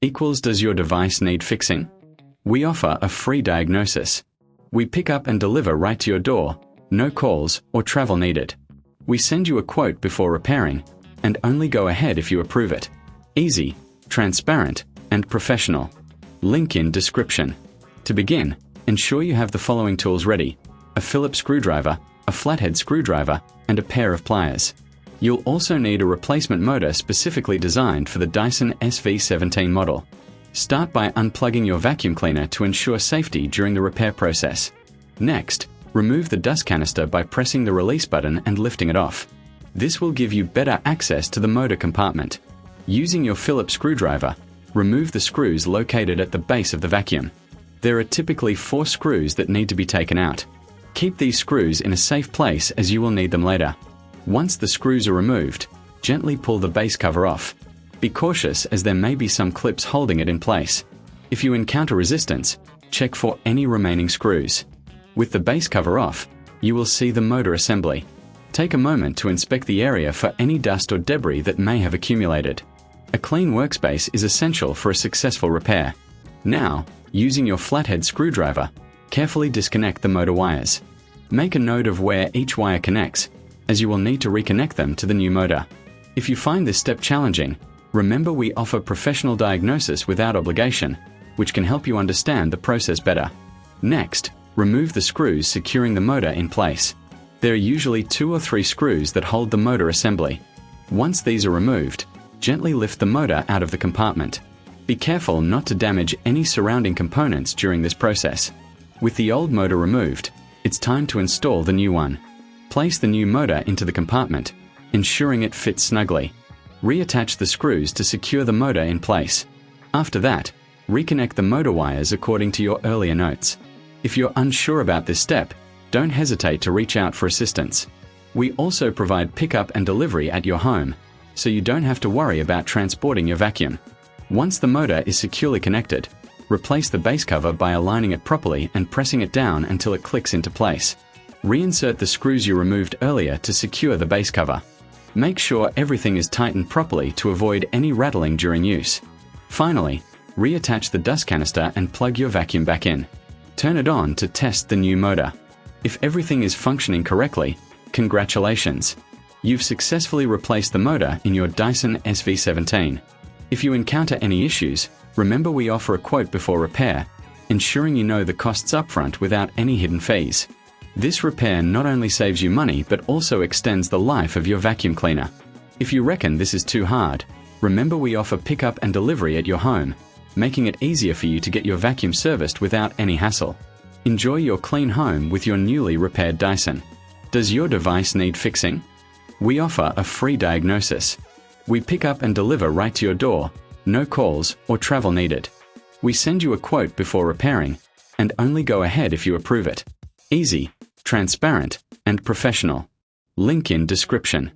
equals does your device need fixing? We offer a free diagnosis. We pick up and deliver right to your door, no calls or travel needed. We send you a quote before repairing, and only go ahead if you approve it. Easy, transparent, and professional. Link in description. To begin, ensure you have the following tools ready: a Phillips screwdriver, a flathead screwdriver, and a pair of pliers. You'll also need a replacement motor specifically designed for the Dyson SV17 model. Start by unplugging your vacuum cleaner to ensure safety during the repair process. Next, remove the dust canister by pressing the release button and lifting it off. This will give you better access to the motor compartment. Using your Phillips screwdriver, remove the screws located at the base of the vacuum. There are typically 4 screws that need to be taken out. Keep these screws in a safe place as you will need them later. Once the screws are removed, gently pull the base cover off. Be cautious as there may be some clips holding it in place. If you encounter resistance, check for any remaining screws. With the base cover off, you will see the motor assembly. Take a moment to inspect the area for any dust or debris that may have accumulated. A clean workspace is essential for a successful repair. Now, using your flathead screwdriver, carefully disconnect the motor wires. Make a note of where each wire connects, as you will need to reconnect them to the new motor. If you find this step challenging, remember we offer professional diagnosis without obligation, which can help you understand the process better. Next, remove the screws securing the motor in place. There are usually 2 or 3 screws that hold the motor assembly. Once these are removed, gently lift the motor out of the compartment. Be careful not to damage any surrounding components during this process. With the old motor removed, it's time to install the new one. Place the new motor into the compartment, ensuring it fits snugly. Reattach the screws to secure the motor in place. After that, reconnect the motor wires according to your earlier notes. If you're unsure about this step, don't hesitate to reach out for assistance. We also provide pickup and delivery at your home, so you don't have to worry about transporting your vacuum. Once the motor is securely connected, replace the base cover by aligning it properly and pressing it down until it clicks into place. Reinsert the screws you removed earlier to secure the base cover. Make sure everything is tightened properly to avoid any rattling during use. Finally, reattach the dust canister and plug your vacuum back in. Turn it on to test the new motor. If everything is functioning correctly, congratulations! You've successfully replaced the motor in your Dyson SV17. If you encounter any issues, remember we offer a quote before repair, ensuring you know the costs upfront without any hidden fees. This repair not only saves you money but also extends the life of your vacuum cleaner. If you reckon this is too hard, remember we offer pickup and delivery at your home, making it easier for you to get your vacuum serviced without any hassle. Enjoy your clean home with your newly repaired Dyson. Does your device need fixing? We offer a free diagnosis. We pick up and deliver right to your door, no calls or travel needed. We send you a quote before repairing, and only go ahead if you approve it. Easy, transparent, and professional. Link in description.